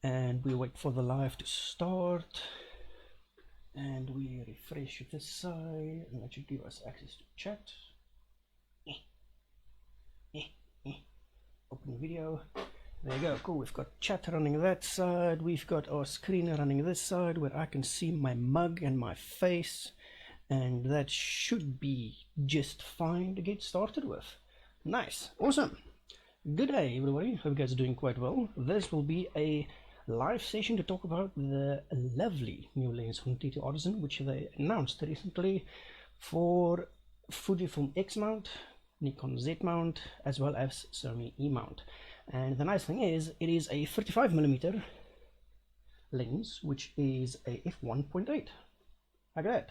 and we wait for the live to start, and we refresh this side, and that should give us access to chat. Open video. There you go. Cool. We've got chat running that side. We've got our screen running this side where I can see my mug and my face, and that should be just fine to get started with. Nice. Awesome. Good day, everybody. Hope you guys are doing quite well. This will be a live session to talk about the lovely new lens from TTArtisan, which they announced recently for Fujifilm X mount, Nikon Z mount, as well as Sony E mount. And the nice thing is, it is a 35mm lens, which is a f1.8. Look at that.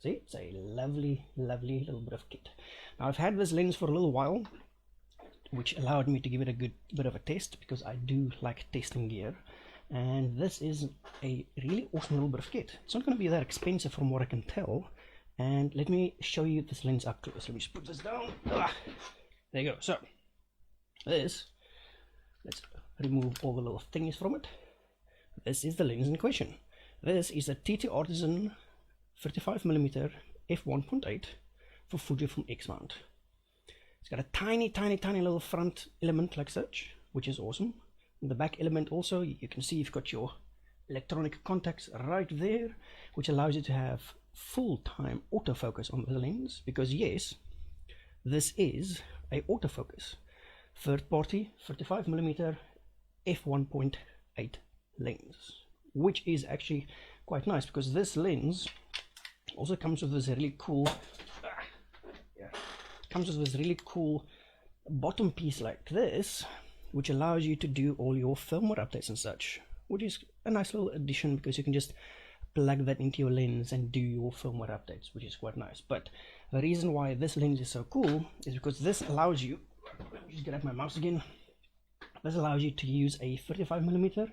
See, it's a lovely, lovely little bit of kit. Now, I've had this lens for a little while, which allowed me to give it a good bit of a test, because I do like testing gear. And this is a really awesome little bit of kit. It's not going to be that expensive from what I can tell. And let me show you this lens up close. Let me just put this down. There you go. So, this, let's remove all the little thingies from it. This is the lens in question. This is a TTArtisan 35mm f1.8 for Fujifilm X mount. It's got a tiny little front element like such, which is awesome. In the back element also, you can see you've got your electronic contacts right there, which allows you to have full-time autofocus on the lens, because yes, this is a autofocus third-party 35mm f1.8 lens, which is actually quite nice, because this lens also comes with this really cool bottom piece like this, which allows you to do all your firmware updates and such, which is a nice little addition, because you can just plug that into your lens and do your firmware updates, which is quite nice. But the reason why this lens is so cool is because this allows you, let me just grab my mouse again, this allows you to use a 35mm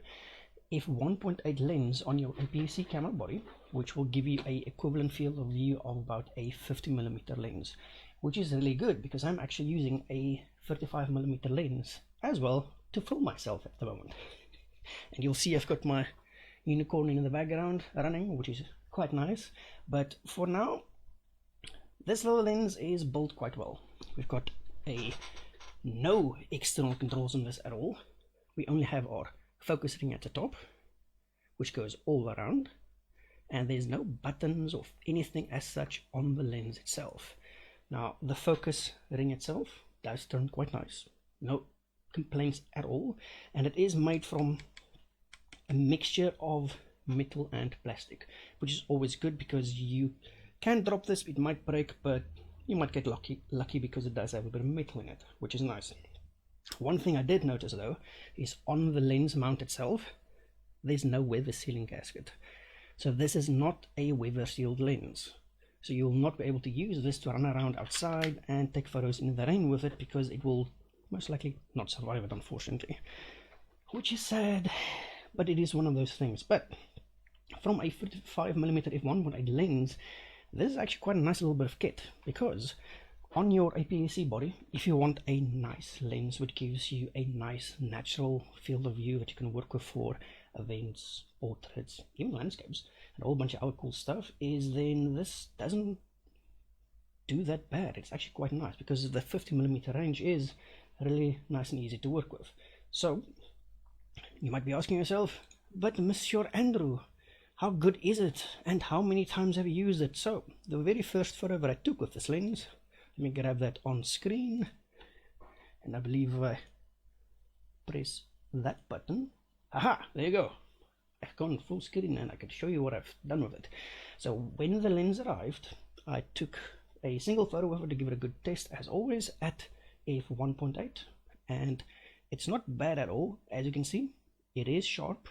f1.8 lens on your APS-C camera body, which will give you a equivalent field of view of about a 50mm lens, which is really good, because I'm actually using a 35mm lens as well to film myself at the moment. And you'll see I've got my unicorn in the background running, which is quite nice. But for now, this little lens is built quite well. We've got no external controls on this at all. We only have our focus ring at the top, which goes all around, and there's no buttons or anything as such on the lens itself. Now, the focus ring itself does turn quite nice, no complaints at all, and it is made from a mixture of metal and plastic, which is always good, because you can drop this, it might break, but you might get lucky because it does have a bit of metal in it, which is nice. One thing I did notice though is on the lens mount itself, there's no weather sealing gasket. So this is not a weather sealed lens. So you'll not be able to use this to run around outside and take photos in the rain with it, because it will most likely not survive it, unfortunately. Which is sad, but it is one of those things. But from a 35mm f1.8 lens, this is actually quite a nice little bit of kit, because on your APS-C body, if you want a nice lens which gives you a nice natural field of view that you can work with for events, portraits, even landscapes, and a whole bunch of other cool stuff, is then this doesn't do that bad. It's actually quite nice, because the 50mm range is really nice and easy to work with. So you might be asking yourself, but Monsieur Andrew, how good is it, and how many times have you used it? So the very first photo that I took with this lens, let me grab that on screen, and I believe if I press that button, aha, there you go. I've gone full screen and I can show you what I've done with it. So when the lens arrived, I took a single photo of it to give it a good test, as always, at f1.8, and it's not bad at all. As you can see, it is sharp,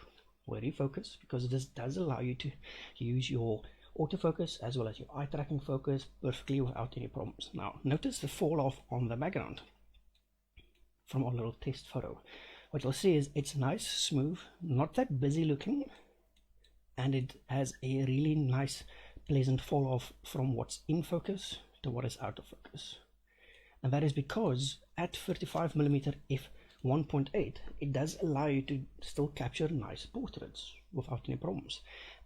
very focused, because this does allow you to use your autofocus as well as your eye tracking focus perfectly without any problems. Now notice the fall off on the background from our little test photo. What you'll see is it's nice, smooth, not that busy looking, and it has a really nice pleasant fall off from what's in focus to what is out of focus. And that is because at 35mm 1.8, it does allow you to still capture nice portraits without any problems.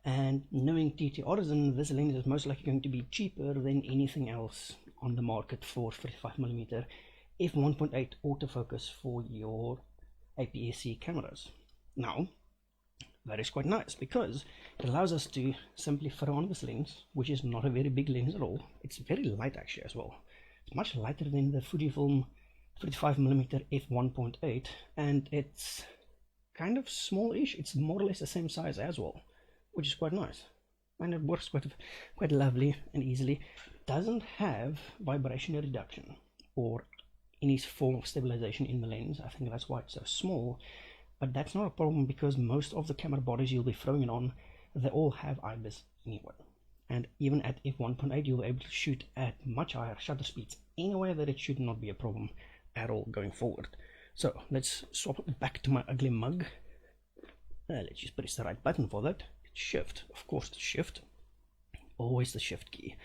And knowing TTArtisan, this lens is most likely going to be cheaper than anything else on the market for 35mm f1.8 autofocus for your APS-C cameras. Now, that is quite nice because it allows us to simply throw on this lens, which is not a very big lens at all. It's very light actually as well. It's much lighter than the Fujifilm 35mm f1.8, and it's kind of smallish. It's more or less the same size as well, which is quite nice, and it works quite lovely and easily. It doesn't have vibration reduction or any form of stabilization in the lens. I think that's why it's so small, but that's not a problem because most of the camera bodies you'll be throwing it on, they all have IBIS anyway. And even at f1.8 you'll be able to shoot at much higher shutter speeds anyway, that it should not be a problem at all going forward. So let's swap it back to my ugly mug. Let's just press the right button for that. Shift, of course, it's shift, always the shift key.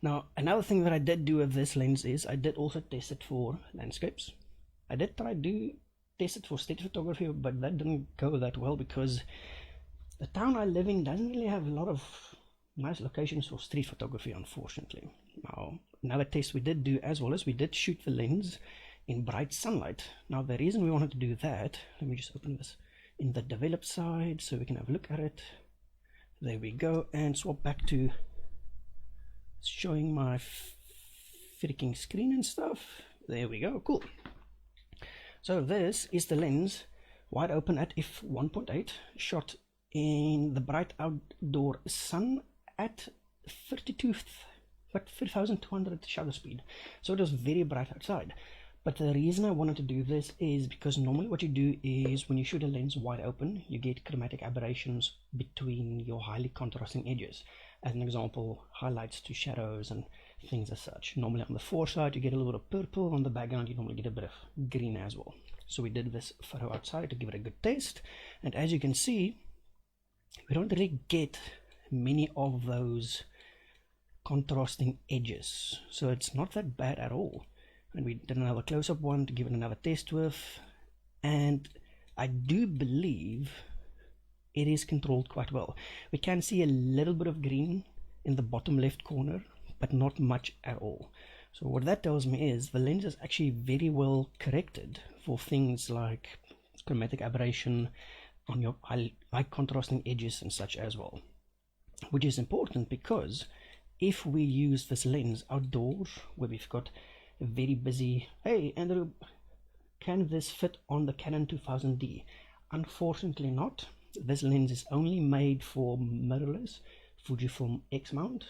Now another thing that I did do with this lens is I did also test it for landscapes. I did try to test it for street photography, but that didn't go that well because the town I live in doesn't really have a lot of nice locations for street photography, unfortunately. Now another test we did do as well is we did shoot the lens in bright sunlight. Now the reason we wanted to do that, let me just open this in the develop side so we can have a look at it. There we go, and swap back to showing my freaking screen and stuff. There we go, cool. So this is the lens wide open at f1.8, shot in the bright outdoor sun at 3200 shutter speed. So it was very bright outside. But the reason I wanted to do this is because normally what you do is when you shoot a lens wide open, you get chromatic aberrations between your highly contrasting edges. As an example, highlights to shadows and things as such. Normally on the foreside you get a little bit of purple, on the background you normally get a bit of green as well. So we did this photo outside to give it a good taste, and as you can see, we don't really get many of those contrasting edges, so it's not that bad at all. And we did another close-up one to give it another test with, and I do believe it is controlled quite well. We can see a little bit of green in the bottom left corner, but not much at all. So what that tells me is the lens is actually very well corrected for things like chromatic aberration on your high contrasting edges and such as well, which is important because if we use this lens outdoors where we've got a very busy, hey Andrew, can this fit on the Canon 2000D? Unfortunately not. This lens is only made for mirrorless Fujifilm X mount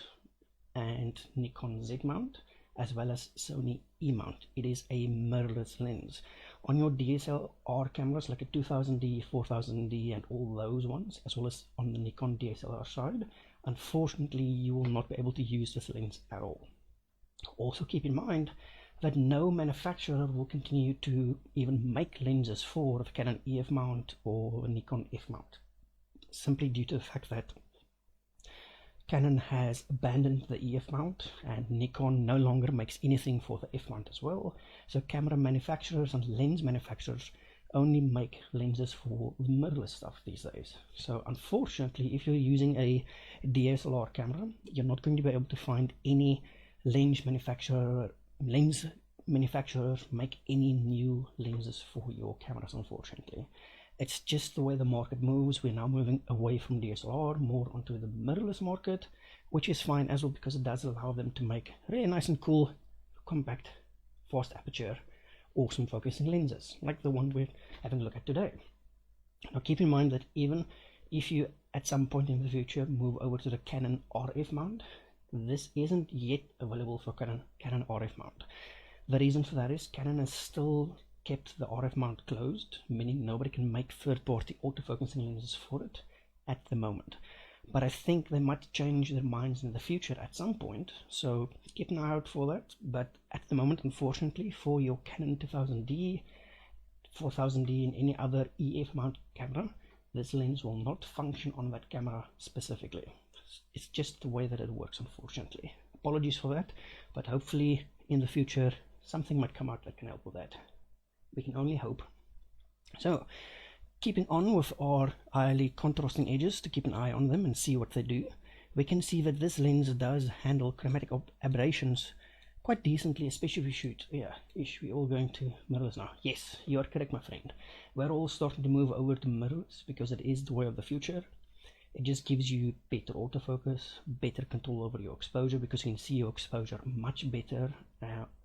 and Nikon Z mount, as well as Sony E mount. It is a mirrorless lens. On your DSLR cameras like a 2000D, 4000D and all those ones, as well as on the Nikon DSLR side, unfortunately you will not be able to use this lens at all. Also keep in mind that no manufacturer will continue to even make lenses for the Canon EF mount or Nikon F mount, simply due to the fact that Canon has abandoned the EF mount and Nikon no longer makes anything for the F mount as well. So camera manufacturers and lens manufacturers only make lenses for the mirrorless stuff these days. So unfortunately, if you're using a DSLR camera, you're not going to be able to find any lens manufacturers make any new lenses for your cameras, unfortunately. It's just the way the market moves. We're now moving away from DSLR more onto the mirrorless market, which is fine as well because it does allow them to make really nice and cool, compact, fast aperture, awesome focusing lenses like the one we're having a look at today. Now keep in mind that even if you at some point in the future move over to the Canon RF mount, this isn't yet available for Canon RF mount. The reason for that is Canon has still kept the RF mount closed, meaning nobody can make third-party autofocusing lenses for it at the moment. But I think they might change their minds in the future at some point, so keep an eye out for that. But at the moment, unfortunately, for your Canon 2000D, 4000D and any other EF mount camera, this lens will not function on that camera specifically. It's just the way that it works, unfortunately. Apologies for that, but hopefully in the future something might come out that can help with that. We can only hope. So keeping on with our highly contrasting edges to keep an eye on them and see what they do, we can see that this lens does handle chromatic aberrations quite decently, especially if we shoot. Yeah, we're all going to mirrorless now. Yes, you are correct, my friend. We're all starting to move over to mirrorless because it is the way of the future. It just gives you better autofocus, better control over your exposure, because you can see your exposure much better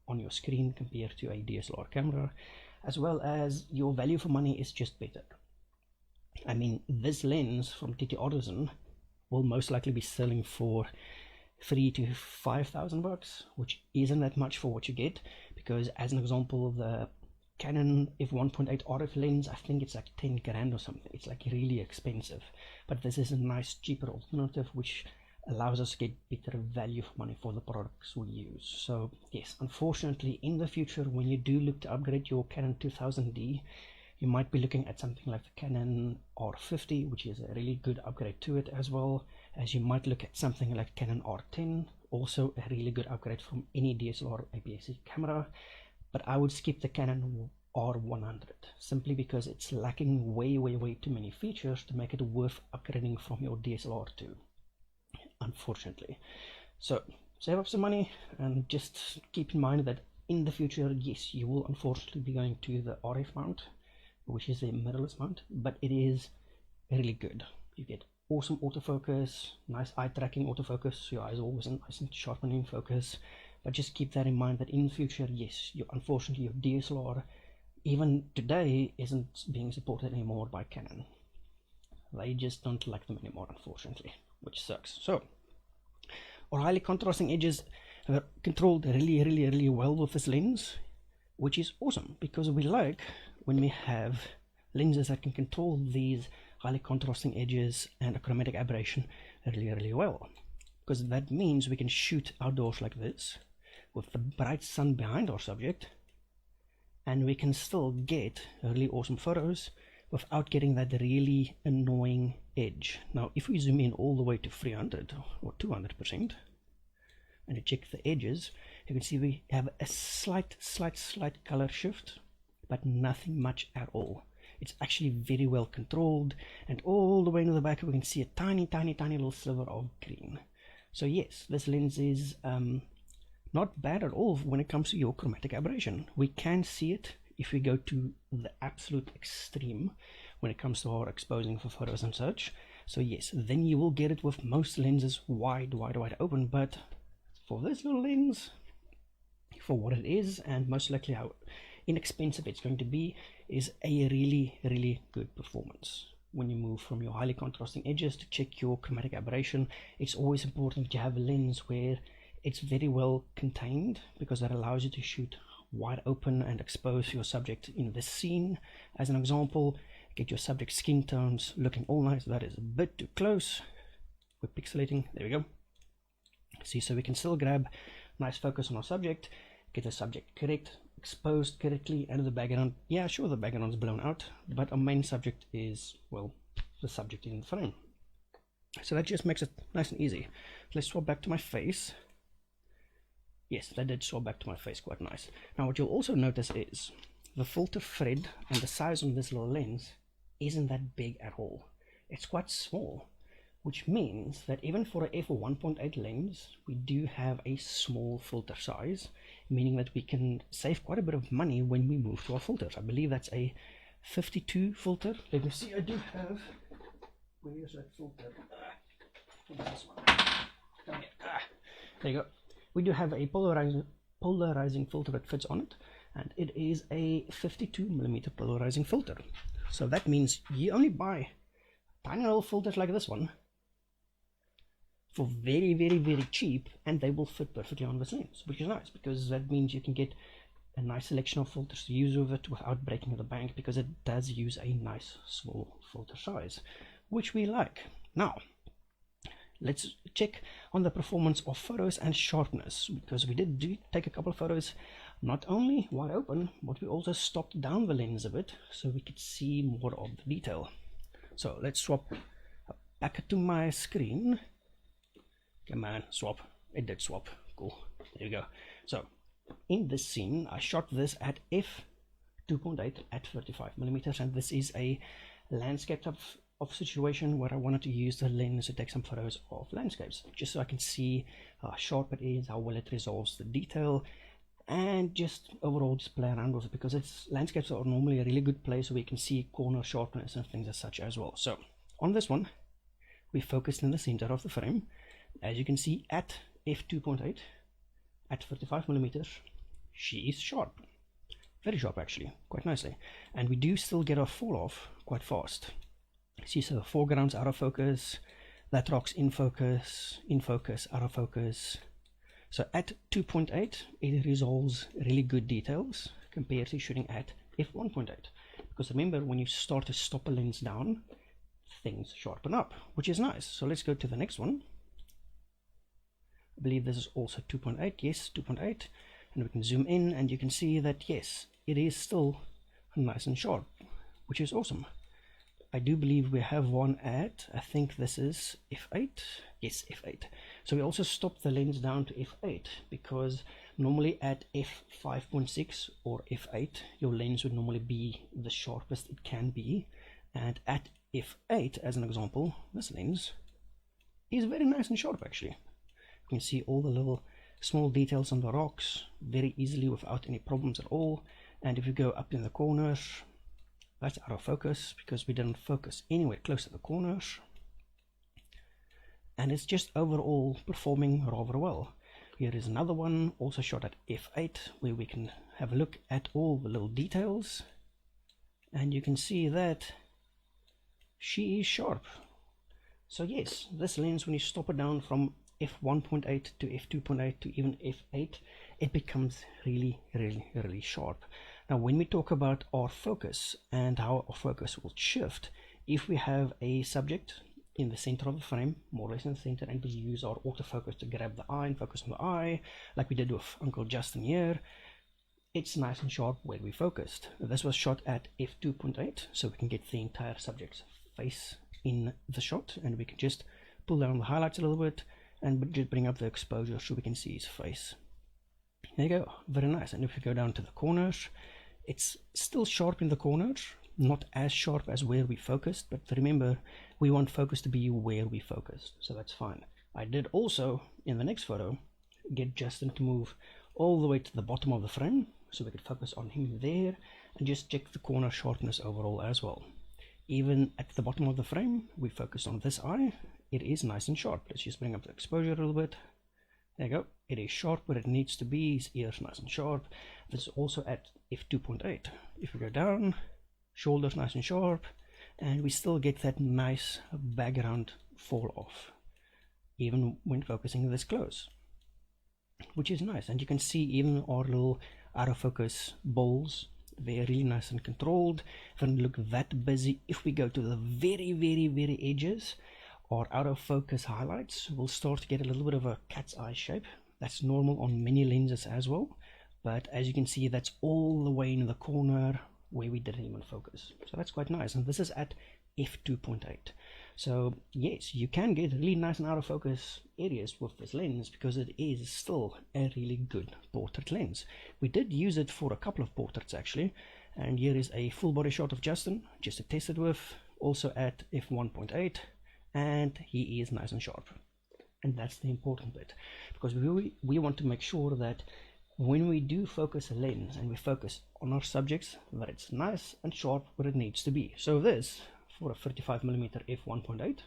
on your screen compared to a DSLR camera, as well as your value for money is just better. I mean, this lens from TTArtisan will most likely be selling for $3,000 to $5,000, which isn't that much for what you get, because as an example, the Canon F1.8 RF lens, I think it's like 10 grand or something. It's like really expensive, but this is a nice cheaper alternative which allows us to get better value for money for the products we use. So yes, unfortunately in the future when you do look to upgrade your Canon 2000D, you might be looking at something like the Canon R50, which is a really good upgrade to it, as well as you might look at something like Canon R10, also a really good upgrade from any DSLR APS-C camera. But I would skip the Canon R100 simply because it's lacking way too many features to make it worth upgrading from your DSLR to, unfortunately. So save up some money and just keep in mind that in the future, yes, you will unfortunately be going to the RF mount, which is a mirrorless mount, but it is really good. You get awesome autofocus, nice eye tracking autofocus, so your eyes are always nice and sharp and in focus. But just keep that in mind that in the future, yes, unfortunately your DSLR even today isn't being supported anymore by Canon. They just don't like them anymore, unfortunately, which sucks. So our highly contrasting edges are controlled really well with this lens, which is awesome because we like when we have lenses that can control these highly contrasting edges and a chromatic aberration really well, because that means we can shoot outdoors like this with the bright sun behind our subject, and we can still get really awesome photos without getting that really annoying edge. Now if we zoom in all the way to 300 or 200% and you check the edges, you can see we have a slight color shift, but nothing much at all. It's actually very well controlled, and all the way in the back we can see a tiny little sliver of green. So yes, this lens is not bad at all when it comes to your chromatic aberration. We can see it if we go to the absolute extreme when it comes to our exposing for photos and such. So yes, then you will get it with most lenses wide open, but for this little lens, for what it is and most likely how inexpensive it's going to be, is a really good performance. When you move from your highly contrasting edges to check your chromatic aberration, it's always important to have a lens where it's very well contained, because that allows you to shoot wide open and expose your subject in the scene. As an example, get your subject skin tones looking all nice. That is a bit too close. We're pixelating. There we go. See, so we can still grab nice focus on our subject, get the subject correct, exposed correctly, and the background, yeah, sure, the background is blown out, but our main subject is, well, the subject in the frame. So that just makes it nice and easy. Let's swap back to my face. Yes, that did swap back to my face quite nice. Now what you'll also notice is the filter thread and the size on this little lens isn't that big at all. It's quite small, which means that even for a f1.8 lens, we do have a small filter size, meaning that we can save quite a bit of money when we move to our filters. I believe that's a 52 filter. Let me see, I do have, where is that filter? This one. Come here. There you go. We do have a polarizing filter that fits on it, and it is a 52mm polarizing filter. So that means you only buy tiny little filters like this one for very cheap, and they will fit perfectly on this lens, which is nice, because that means you can get a nice selection of filters to use with it without breaking the bank, because it does use a nice small filter size, which we like. Now let's check on the performance of photos and sharpness, because we did take a couple of photos not only wide open, but we also stopped down the lens a bit so we could see more of the detail. So let's swap back to my screen. Come on, swap. It did swap. Cool. There you go. So in this scene, I shot this at 2.8 at 35 millimeters, and this is a landscape type of situation where I wanted to use the lens to take some photos of landscapes, just so I can see how sharp it is, how well it resolves the detail, and just overall just play around with it, because landscapes are normally a really good place where you can see corner sharpness and things as such as well. So on this one, we focused in the center of the frame. As you can see, at f2.8 at 35 millimeters, she is sharp, very sharp actually, quite nicely, and we do still get our fall off quite fast. See, so the foreground's out of focus, that rock's in focus, out of focus. So at 2.8 it resolves really good details compared to shooting at f1.8, because remember, when you start to stop a lens down, things sharpen up, which is nice. So let's go to the next one. I believe this is also 2.8, yes, 2.8, and we can zoom in and you can see that yes, it is still nice and sharp, which is awesome. I do believe we have one at, I think this is f8, yes, f8. So we also stopped the lens down to f8, because normally at f5.6 or f8 your lens would normally be the sharpest it can be, and at f8, as an example, this lens is very nice and sharp actually. You can see all the little small details on the rocks very easily without any problems at all. And if you go up in the corners, that's out of focus because we didn't focus anywhere close to the corners, and it's just overall performing rather well. Here is another one also shot at f8 where we can have a look at all the little details, and you can see that she is sharp. So yes, this lens, when you stop it down from f1.8 to f2.8 to even f8, it becomes really sharp. Now when we talk about our focus and how our focus will shift, if we have a subject in the center of the frame, more or less in the center, and we use our autofocus to grab the eye and focus on the eye, like we did with Uncle Justin here, it's nice and sharp where we focused. This was shot at f2.8, so we can get the entire subject's face in the shot, and we can just pull down the highlights a little bit and just bring up the exposure so we can see his face. There you go, very nice. And if you go down to the corners, it's still sharp in the corners, not as sharp as where we focused, but remember, we want focus to be where we focused, so that's fine. I did also, in the next photo, get Justin to move all the way to the bottom of the frame, so we could focus on him there, and just check the corner sharpness overall as well. Even at the bottom of the frame, we focus on this eye, it is nice and sharp. Let's just bring up the exposure a little bit. There you go, it is sharp where it needs to be, his ears nice and sharp. This is also at f2.8. If we go down, shoulders nice and sharp, and we still get that nice background fall off, even when focusing this close, which is nice. And you can see even our little out of focus balls, they're really nice and controlled. If I don't look that busy, if we go to the very edges, our out of focus highlights will start to get a little bit of a cat's eye shape. That's normal on many lenses as well, but as you can see, that's all the way in the corner where we didn't even focus, so that's quite nice. And this is at f2.8. so yes, you can get really nice and out of focus areas with this lens, because it is still a really good portrait lens. We did use it for a couple of portraits actually, and here is a full body shot of Justin just to test it with, also at f1.8, and he is nice and sharp. And that's the important bit, because we want to make sure that when we do focus a lens and we focus on our subjects, that it's nice and sharp where it needs to be. So this, for a 35mm f1.8,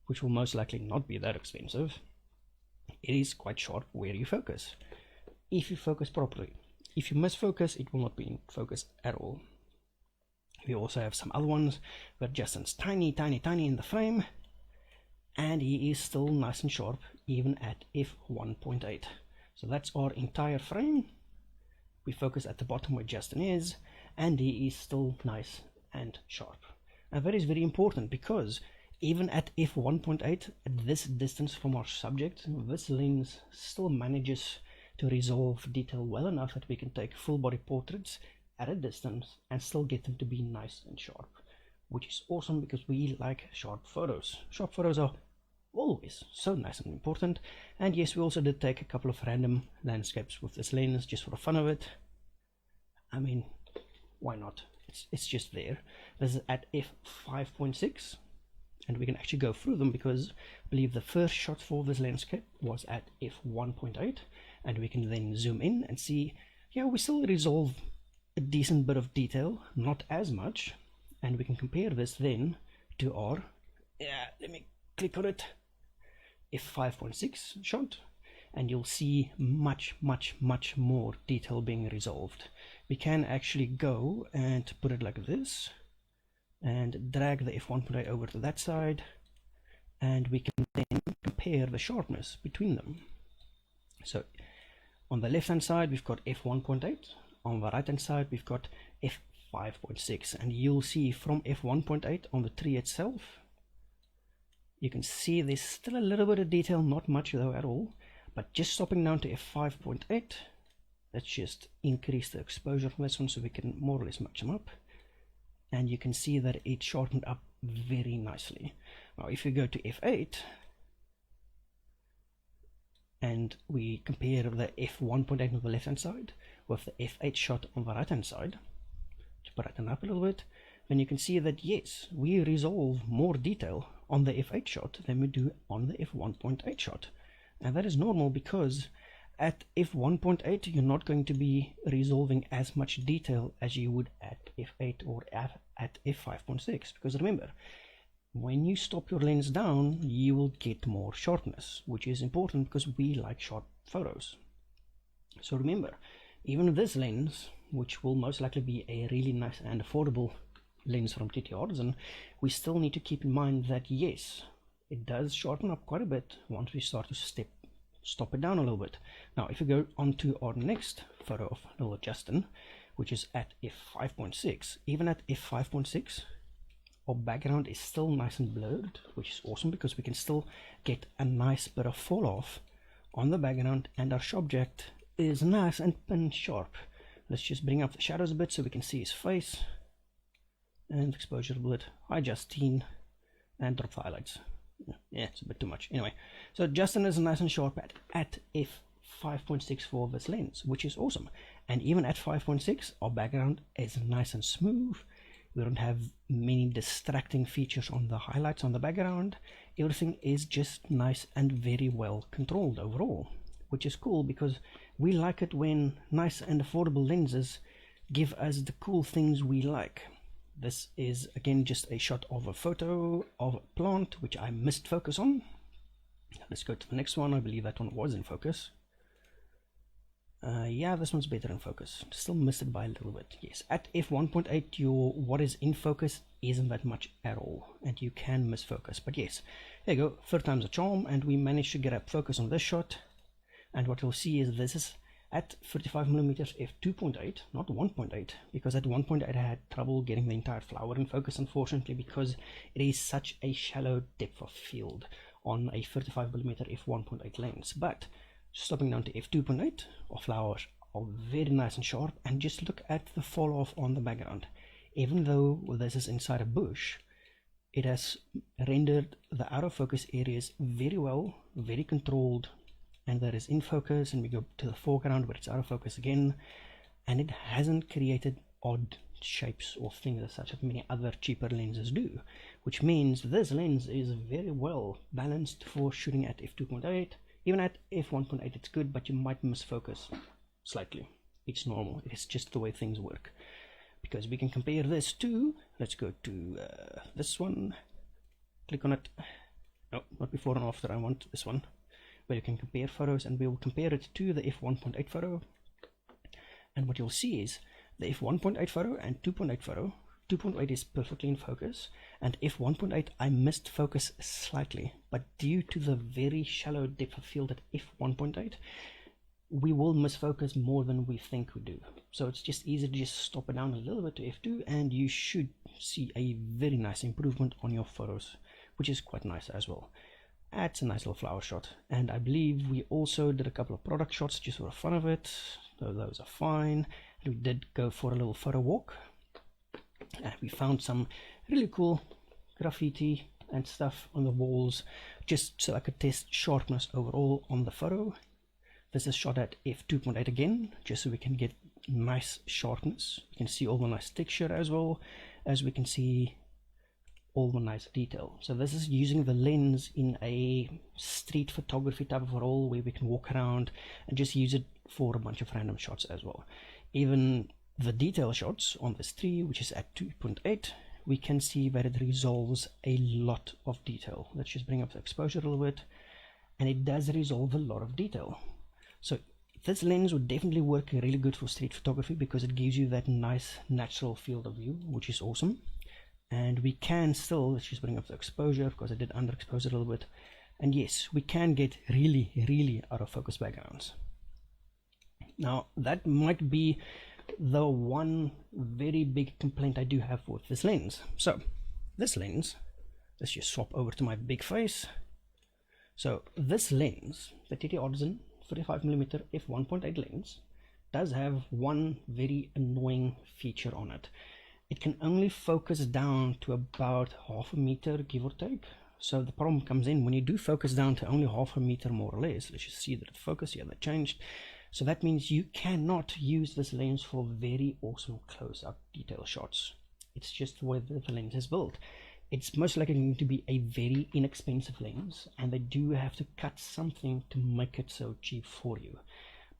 which will most likely not be that expensive, it is quite sharp where you focus, if you focus properly. If you misfocus, it will not be in focus at all. We also have some other ones where Justin's tiny in the frame, and he is still nice and sharp even at f1.8. So that's our entire frame. We focus at the bottom where Justin is, and he is still nice and sharp. And that is very important, because even at f1.8, at this distance from our subject, this lens still manages to resolve detail well enough that we can take full body portraits at a distance and still get them to be nice and sharp, which is awesome because we like sharp photos. Sharp photos are always so nice and important. And yes, we also did take a couple of random landscapes with this lens just for the fun of it. I mean, why not? It's just there. This is at f5.6, and we can actually go through them because I believe the first shot for this landscape was at f1.8, and we can then zoom in and see, yeah, we still resolve a decent bit of detail, not as much, and we can compare this then to our, let me click on it, f5.6 shot, and you'll see much more detail being resolved. We can actually go and put it like this and drag the f1.8 over to that side, and we can then compare the sharpness between them. So on the left hand side we've got f1.8, on the right hand side we've got f5.6, and you'll see from f1.8 on the tree itself, you can see there's still a little bit of detail, not much though at all. But just stopping down to f5.8, let's just increase the exposure from this one so we can more or less match them up. And you can see that it sharpened up very nicely. Now if we go to f8 and we compare the f1.8 on the left hand side with the f8 shot on the right hand side, to brighten up a little bit, then you can see that yes, we resolve more detail on the f8 shot than we do on the f1.8 shot. And that is normal because at f1.8 you're not going to be resolving as much detail as you would at f8 or at f5.6, because remember, when you stop your lens down you will get more sharpness, which is important because we like sharp photos. So remember, even this lens, which will most likely be a really nice and affordable lens from TTArtisan, we still need to keep in mind that yes, it does sharpen up quite a bit once we start to stop it down a little bit. Now if we go on to our next photo of little Justin, which is at f5.6, even at f5.6 our background is still nice and blurred, which is awesome because we can still get a nice bit of fall off on the background, and our subject is nice and pin sharp. Let's just bring up the shadows a bit so we can see his face, and exposure a bit. Hi Justine, and drop the highlights. Yeah, it's a bit too much. Anyway, so Justin is nice and sharp at f5.6 for this lens, which is awesome. And even at 5.6 our background is nice and smooth. We don't have many distracting features on the highlights on the background. Everything is just nice and very well controlled overall, which is cool because we like it when nice and affordable lenses give us the cool things we like. This is again just a shot of a photo of a plant which I missed focus on. Let's go to the next one. I believe that one was in focus. Yeah, this one's better in focus. Still missed it by a little bit. Yes, at f1.8 your what is in focus isn't that much at all, and you can miss focus. But yes, there you go, third time's a charm, and we managed to get a focus on this shot. And what you'll see is this is at 35mm f2.8, not 1.8, because at 1.8 I had trouble getting the entire flower in focus, unfortunately, because it is such a shallow depth of field on a 35mm f1.8 lens. But stopping down to f2.8, our flowers are very nice and sharp, and just look at the fall off on the background. Even though this is inside a bush, it has rendered the out of focus areas very well, very controlled, and that is in focus, and we go to the foreground where it's out of focus again, and it hasn't created odd shapes or things as such that many other cheaper lenses do, which means this lens is very well balanced for shooting at f2.8. Even at f1.8 it's good, but you might miss focus slightly. It's normal, it's just the way things work. Because we can compare this to, let's go to this one, click on it, no, not before and after, I want this one, where you can compare photos, and we will compare it to the f1.8 photo. And what you'll see is the f1.8 photo and 2.8 photo, 2.8 is perfectly in focus, and f1.8 I missed focus slightly, but due to the very shallow depth of field at f1.8 we will miss focus more than we think we do. So it's just easy to just stop it down a little bit to f2, and you should see a very nice improvement on your photos, which is quite nice as well. That's a nice little flower shot, and I believe we also did a couple of product shots just for the fun of it, so those are fine. And we did go for a little photo walk, and we found some really cool graffiti and stuff on the walls, just so I could test sharpness overall on the photo. This is shot at f2.8 again, just so we can get nice sharpness. You can see all the nice texture as well as we can see all the nice detail. So this is using the lens in a street photography type of role where we can walk around and just use it for a bunch of random shots as well. Even the detail shots on this tree, which is at 2.8, we can see that it resolves a lot of detail. Let's just bring up the exposure a little bit, and it does resolve a lot of detail. So this lens would definitely work really good for street photography because it gives you that nice natural field of view, which is awesome. And we can still, let's just bring up the exposure because I did underexpose it a little bit, and yes, we can get really out of focus backgrounds. Now that might be the one very big complaint I do have with this lens. So this lens, let's just swap over to my big face. So this lens, the TTArtisan 35mm f1.8 lens, does have one very annoying feature on it. It can only focus down to about 0.5 meter, give or take. So the problem comes in when you do focus down to only 0.5 meter more or less. Let's just see that it focused. Yeah, that changed. So that means you cannot use this lens for very awesome close-up detail shots. It's just the way that the lens is built. It's most likely going to be a very inexpensive lens, and they do have to cut something to make it so cheap for you.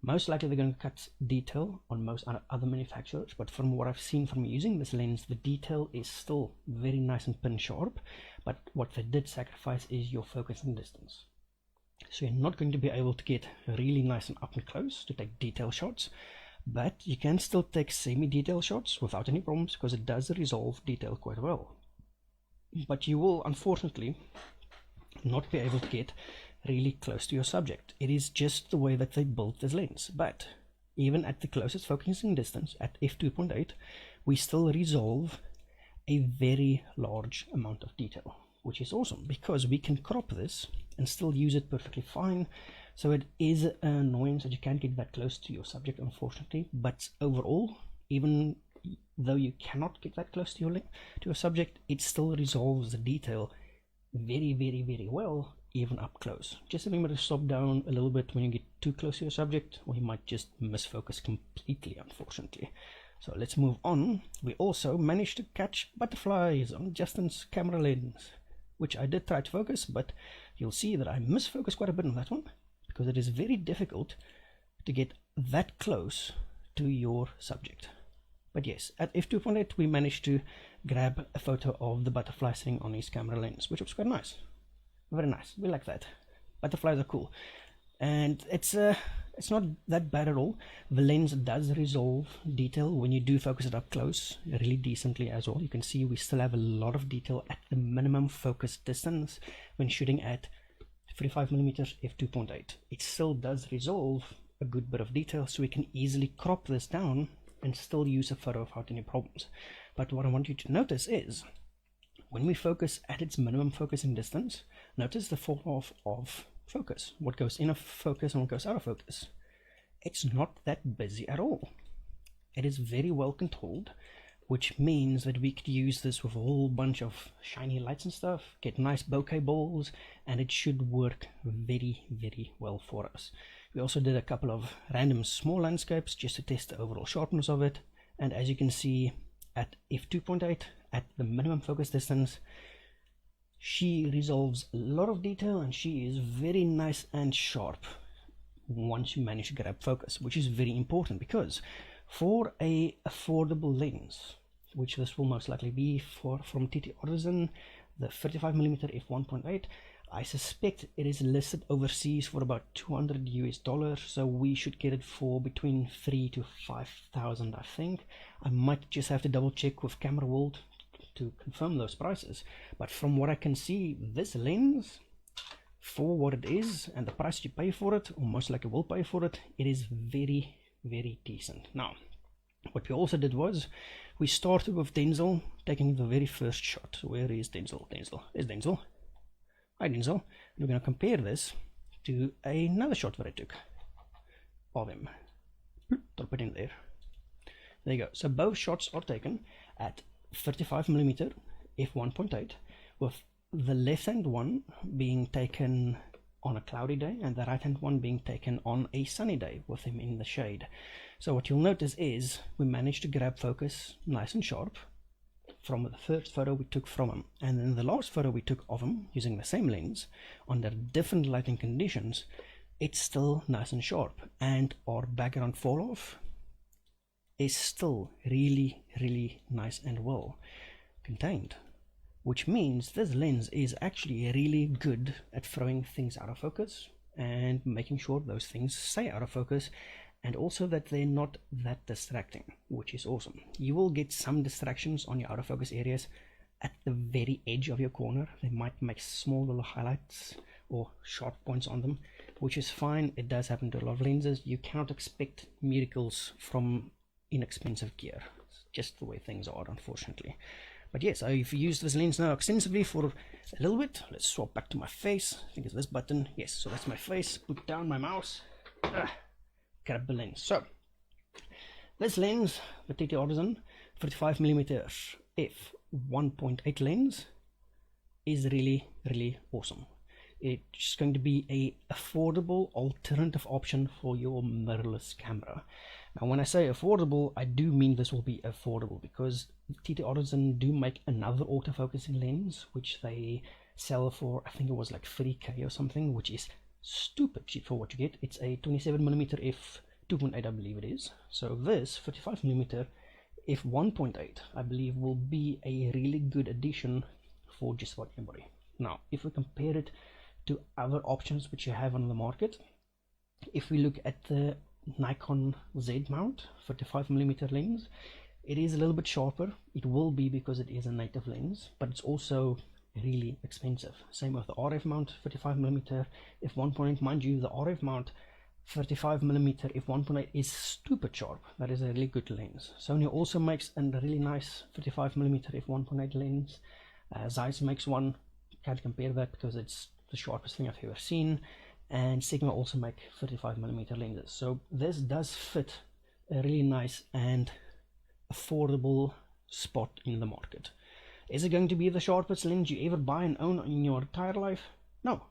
Most likely they're going to cut detail on most other manufacturers, but from what I've seen from using this lens, the detail is still very nice and pin sharp, but what they did sacrifice is your focusing distance. So you're not going to be able to get really nice and up and close to take detail shots, but you can still take semi-detail shots without any problems because it does resolve detail quite well. But you will unfortunately not be able to get really close to your subject. It is just the way that they built this lens. But even at the closest focusing distance at f2.8, we still resolve a very large amount of detail, which is awesome because we can crop this and still use it perfectly fine. So it is an annoyance that you can't get that close to your subject, unfortunately, but overall, even though you cannot get that close to your subject, it still resolves the detail very well, even up close. Just remember to stop down a little bit when you get too close to your subject, or you might just misfocus completely, unfortunately. So let's move on. We also managed to catch butterflies on Justin's camera lens, which I did try to focus, but you'll see that I misfocused quite a bit on that one because it is very difficult to get that close to your subject. But yes, at f2.8 we managed to grab a photo of the butterfly sitting on his camera lens, which was quite nice. Very nice. We like that. Butterflies are cool. And it's not that bad at all. The lens does resolve detail when you do focus it up close really decently as well. You can see we still have a lot of detail at the minimum focus distance when shooting at 35mm f2.8. It still does resolve a good bit of detail, so we can easily crop this down and still use a photo without any problems. But what I want you to notice is when we focus at its minimum focusing distance, notice the fall off of focus, what goes in of focus and what goes out of focus. It's not that busy at all. It is very well controlled, which means that we could use this with a whole bunch of shiny lights and stuff, get nice bokeh balls, and it should work very well for us. We also did a couple of random small landscapes just to test the overall sharpness of it, and as you can see at f2.8, at the minimum focus distance, she resolves a lot of detail and she is very nice and sharp once you manage to grab focus, which is very important because for a affordable lens, which this will most likely be from TTArtisan, the 35mm f1.8, I suspect it is listed overseas for about $200 US, so we should get it for between 3,000 to 5,000, I think. I might just have to double check with Camera World to confirm those prices, but from what I can see, this lens, for what it is and the price you pay for it, or most likely will pay for it, it is very decent. Now, what we also did was we started with Denzel taking the very first shot. Where is Denzel? There's Denzel. Hi Denzel. And we're going to compare this to another shot that I took of him. Drop it in there. There you go. So both shots are taken at 35mm f1.8, with the left hand one being taken on a cloudy day, and the right hand one being taken on a sunny day with him in the shade. So what you'll notice is we managed to grab focus nice and sharp from the first photo we took from him, and then the last photo we took of him using the same lens under different lighting conditions, it's still nice and sharp, and our background fall off is still really nice and well contained, which means this lens is actually really good at throwing things out of focus and making sure those things stay out of focus, and also that they're not that distracting, which is awesome. You will get some distractions on your out of focus areas at the very edge of your corner. They might make small little highlights or sharp points on them, which is fine. It does happen to a lot of lenses. You cannot expect miracles from inexpensive gear. It's just the way things are, unfortunately. But yes, I've used this lens now extensively for a little bit. Let's swap back to my face. I think it's this button. Yes, so that's my face. Put down my mouse. Grab the lens. So this lens, the TTArtisan 35mm f1.8 lens, is really awesome. It's going to be a affordable alternative option for your mirrorless camera. Now when I say affordable, I do mean this will be affordable, because TTArtisan do make another autofocusing lens which they sell for, I think it was like 3k or something, which is stupid cheap for what you get. It's a 27mm f2.8, I believe it is. So this 35mm f1.8, I believe, will be a really good addition for just about anybody. Now if we compare it to other options which you have on the market, if we look at the Nikon Z mount 35mm lens, it is a little bit sharper. It will be because it is a native lens, but it's also really expensive. Same with the RF mount 35mm f1.8. Mind you, the RF mount 35mm f1.8 is stupid sharp. That is a really good lens. Sony also makes a really nice 35mm f1.8 lens. Zeiss makes one. Can't compare that because it's the sharpest thing I've ever seen. And Sigma also make 35mm lenses. So this does fit a really nice and affordable spot in the market. Is it going to be the sharpest lens you ever buy and own in your entire life? No,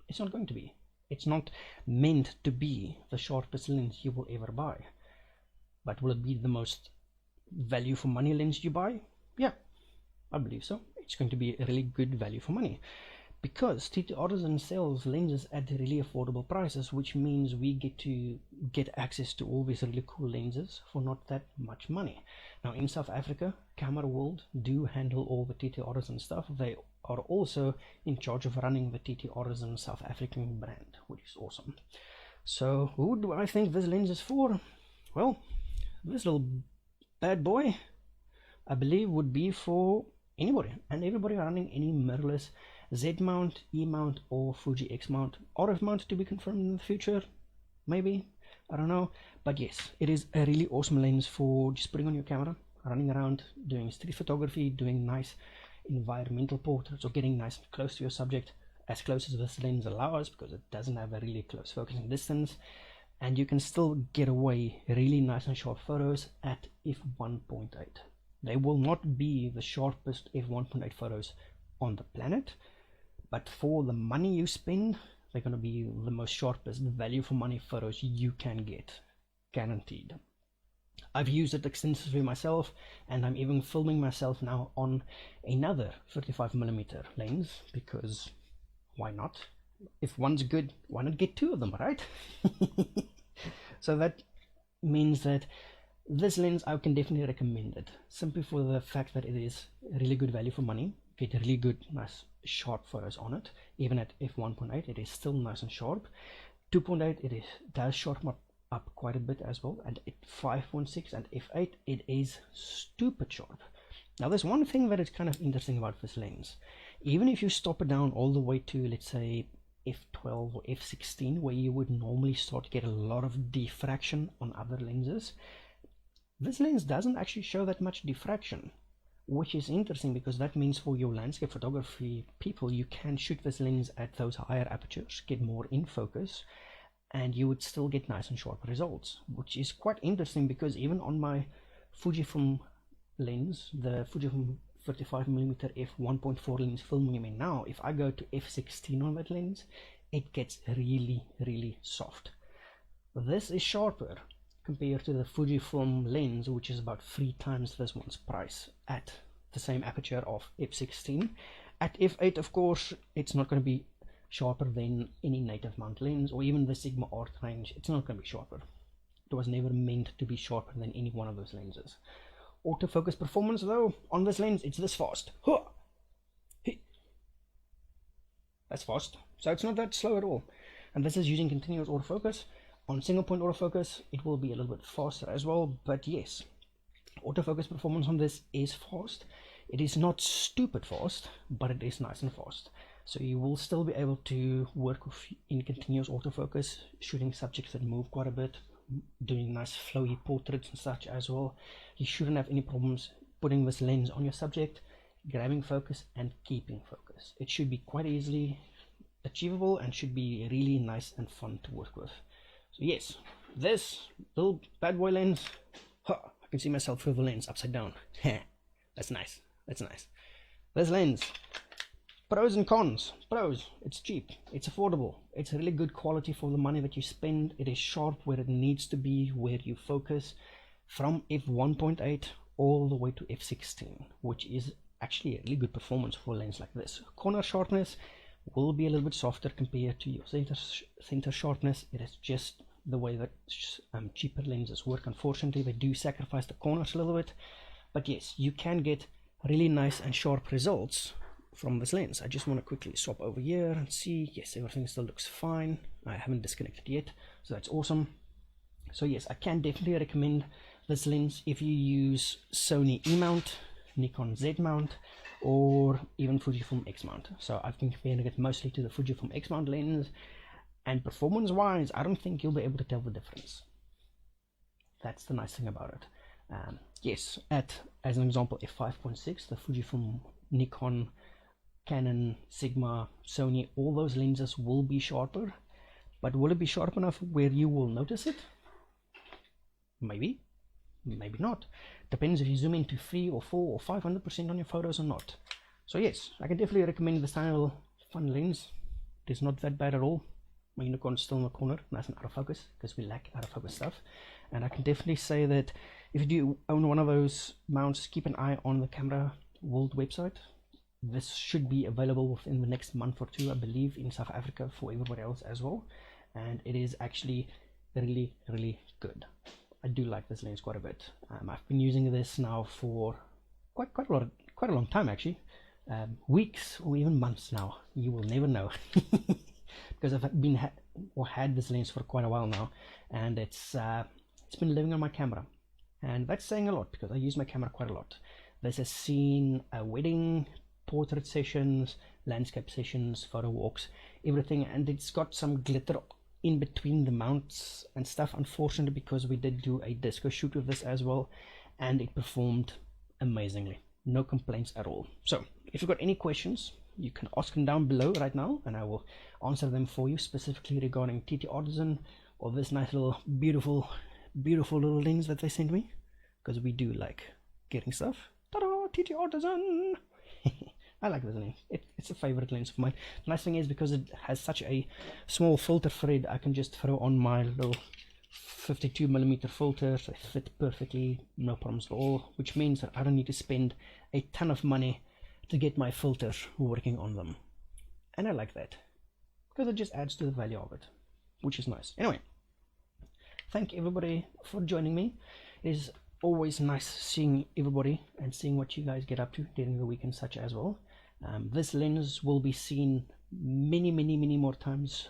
it's not going to be. It's not meant to be the sharpest lens you will ever buy. But will it be the most value for money lens you buy? Yeah, I believe so. It's going to be a really good value for money, because TTArtisan sells lenses at really affordable prices, which means we get to get access to all these really cool lenses for not that much money. Now in South Africa, Camera World do handle all the TTArtisan stuff. They are also in charge of running the TTArtisan South African brand, which is awesome. So who do I think this lens is for? Well, this little bad boy, I believe, would be for anybody and everybody running any mirrorless Z mount, E mount, or Fuji X mount. RF mount to be confirmed in the future, maybe, I don't know. But yes, it is a really awesome lens for just putting on your camera, running around, doing street photography, doing nice environmental portraits, or getting nice and close to your subject, as close as this lens allows, because it doesn't have a really close focusing distance, and you can still get away really nice and sharp photos at f1.8. They will not be the sharpest f1.8 photos on the planet, but for the money you spend, they're going to be the most sharpest value for money photos you can get, guaranteed. I've used it extensively myself, and I'm even filming myself now on another 35mm lens, because why not? If one's good, why not get two of them, right? So that means that this lens, I can definitely recommend it, simply for the fact that it is really good value for money. Get really good, nice, sharp photos on it. Even at f1.8, it is still nice and sharp. 2.8, it does sharpen up quite a bit as well, and at 5.6 and f8, it is stupid sharp. Now there's one thing that is kind of interesting about this lens. Even if you stop it down all the way to, let's say, f12 or f16, where you would normally start to get a lot of diffraction on other lenses, this lens doesn't actually show that much diffraction, which is interesting, because that means for your landscape photography people, you can shoot this lens at those higher apertures, get more in focus, and you would still get nice and sharp results, which is quite interesting, because even on my Fujifilm lens, the Fujifilm 35mm f1.4 lens filming me now, if I go to f16 on that lens, it gets really soft. This is sharper compared to the Fujifilm lens, which is about 3 times this one's price at the same aperture of f16. At f8, of course, it's not going to be sharper than any native mount lens, or even the Sigma Art range. It's not going to be sharper. It was never meant to be sharper than any one of those lenses. Autofocus performance, though, on this lens, it's this fast. That's fast, so it's not that slow at all. And this is using continuous autofocus. On single point autofocus, it will be a little bit faster as well, but yes, autofocus performance on this is fast. It is not stupid fast, but it is nice and fast. So you will still be able to work in continuous autofocus, shooting subjects that move quite a bit, doing nice flowy portraits and such as well. You shouldn't have any problems putting this lens on your subject, grabbing focus and keeping focus. It should be quite easily achievable and should be really nice and fun to work with. So yes, this little bad boy lens, I can see myself through the lens upside down. That's nice. That's nice. This lens, pros and cons. Pros, it's cheap, it's affordable, it's really good quality for the money that you spend. It is sharp where it needs to be, where you focus, from f1.8 all the way to f16, which is actually a really good performance for a lens like this. Corner sharpness will be a little bit softer compared to your center sharpness. It is just the way that cheaper lenses work. Unfortunately, they do sacrifice the corners a little bit, but yes, you can get really nice and sharp results from this lens. I just want to quickly swap over here and see. Yes, everything still looks fine. I haven't disconnected yet, so that's awesome. So yes, I can definitely recommend this lens if you use Sony E mount, Nikon Z mount, or even Fujifilm X mount. So I've been comparing it mostly to the Fujifilm X mount lens, and performance wise I don't think you'll be able to tell the difference. That's the nice thing about it. Yes, as an example, f5.6, the Fujifilm, Nikon, Canon, Sigma, Sony, all those lenses will be sharper, but will it be sharp enough where you will notice it? Maybe, maybe not. Depends if you zoom into 3 or 4 or 500% on your photos or not. So yes, I can definitely recommend this tiny little fun lens. It is not that bad at all. My unicorn's still in the corner, nice and out of focus, because we lack out of focus stuff. And I can definitely say that if you do own one of those mounts, keep an eye on the Camera World website. This should be available within the next month or two, I believe, in South Africa for everybody else as well. And it is actually really good. I do like this lens quite a bit. I've been using this now for quite a long time actually, weeks or even months now. You will never know, because I've had this lens for quite a while now, and it's been living on my camera, and that's saying a lot because I use my camera quite a lot. This has seen a wedding, portrait sessions, landscape sessions, photo walks, everything, and it's got some glitter in between the mounts and stuff, unfortunately, because we did do a disco shoot with this as well, and it performed amazingly. No complaints at all. So if you've got any questions, you can ask them down below right now, and I will answer them for you, specifically regarding TTArtisan or this nice little beautiful little lens that they sent me, because we do like getting stuff. Ta-da! TTArtisan! I like this lens. It's a favorite lens of mine. The nice thing is, because it has such a small filter thread, I can just throw on my little 52mm filters. They fit perfectly, no problems at all, which means that I don't need to spend a ton of money to get my filters working on them. And I like that, because it just adds to the value of it, which is nice. Anyway, thank everybody for joining me. It is always nice seeing everybody and seeing what you guys get up to during the weekend such as well. This lens will be seen many more times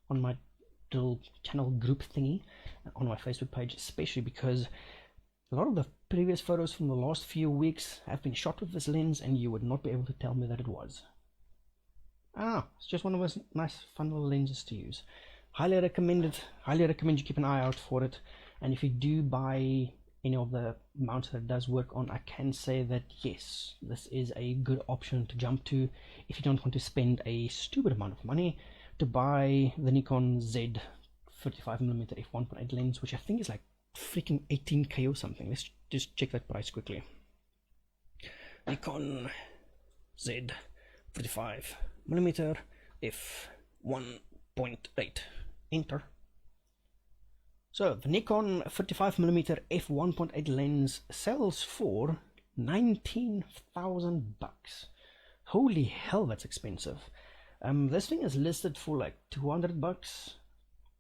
on my little channel group thingy on my Facebook page, especially because a lot of the previous photos from the last few weeks have been shot with this lens, and you would not be able to tell me that it was. It's just one of those nice fun little lenses to use. Highly recommend it. Highly recommend you keep an eye out for it. And if you do buy any of the mounts that it does work on, I can say that yes, this is a good option to jump to if you don't want to spend a stupid amount of money to buy the Nikon Z 35mm f1.8 lens, which I think is like freaking 18k or something. Let's just check that price quickly. Nikon Z 35mm f1.8. F1.8. Enter. So the Nikon 55mm f1.8 lens sells for 19,000 bucks. Holy hell, that's expensive. This thing is listed for like 200 bucks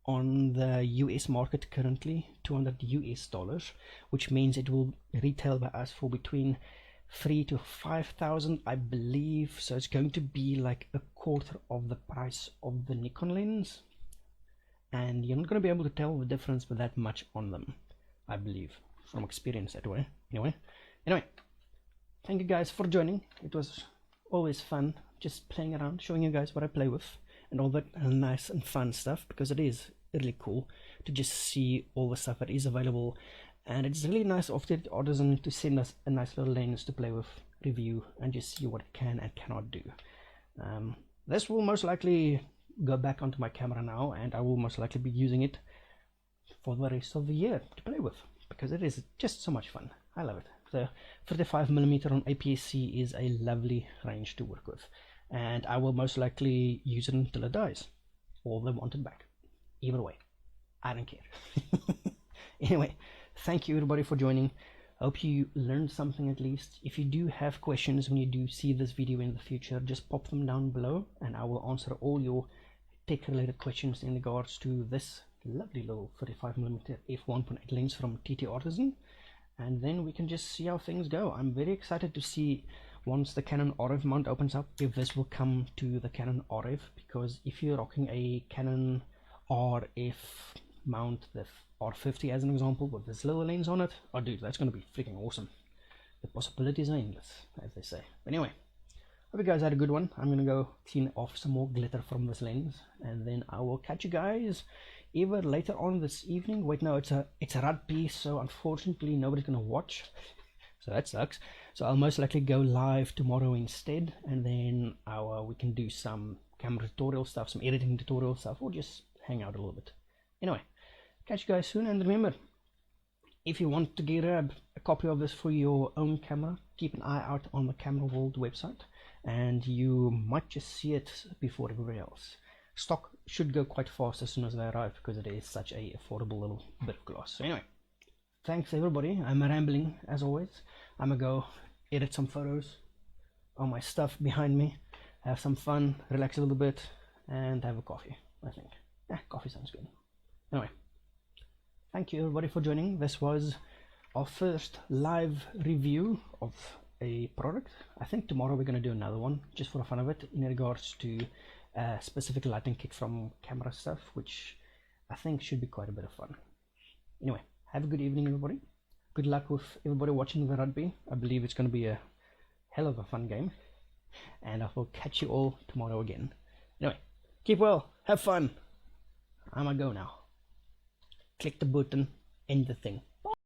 on the US market currently, $200 US, which means it will retail by us for between 3,000 to 5,000, I believe. So it's going to be like a quarter of the price of the Nikon lens, and you're not going to be able to tell the difference with that much on them, I believe, from experience that way. Anyway, thank you guys for joining. It was always fun just playing around, showing you guys what I play with and all that nice and fun stuff, because it is really cool to just see all the stuff that is available. And it's really nice of TTArtisan to send us a nice little lens to play with, review, and just see what it can and cannot do. This will most likely go back onto my camera now, and I will most likely be using it for the rest of the year to play with, because it is just so much fun. I love it. The 35mm on APS-C is a lovely range to work with, and I will most likely use it until it dies, or they want it back. Either way, I don't care. Anyway, thank you everybody for joining. Hope you learned something at least. If you do have questions when you do see this video in the future, just pop them down below and I will answer all your tech related questions in regards to this lovely little 35mm f1.8 lens from TTArtisan. And then we can just see how things go. I'm very excited to see once the Canon RF mount opens up if this will come to the Canon RF, because if you're rocking a Canon RF mount, the R50 as an example, with this little lens on it, oh dude, that's going to be freaking awesome. The possibilities are endless, as they say. But anyway, hope you guys had a good one. I'm going to go clean off some more glitter from this lens, and then I will catch you guys either later on this evening. Wait, no, it's a rugby, so unfortunately nobody's going to watch, so that sucks. So I'll most likely go live tomorrow instead, and then we can do some camera tutorial stuff, some editing tutorial stuff, or just hang out a little bit. Anyway, catch you guys soon, and remember, if you want to grab a copy of this for your own camera, keep an eye out on the Camera World website, and you might just see it before everybody else. Stock should go quite fast as soon as they arrive, because it is such a affordable little bit of glass. So anyway, thanks everybody. I'm rambling as always. I'm gonna go edit some photos on my stuff behind me, have some fun, relax a little bit, and have a coffee. I think coffee sounds good. Anyway, thank you everybody for joining. This was our first live review of a product. I think tomorrow we're going to do another one just for the fun of it in regards to specific lighting kit from camera stuff, which I think should be quite a bit of fun. Anyway, have a good evening everybody. Good luck with everybody watching the rugby. I believe it's going to be a hell of a fun game, and I will catch you all tomorrow again. Anyway, keep well, have fun. I'm gonna go now. Click the button, end the thing.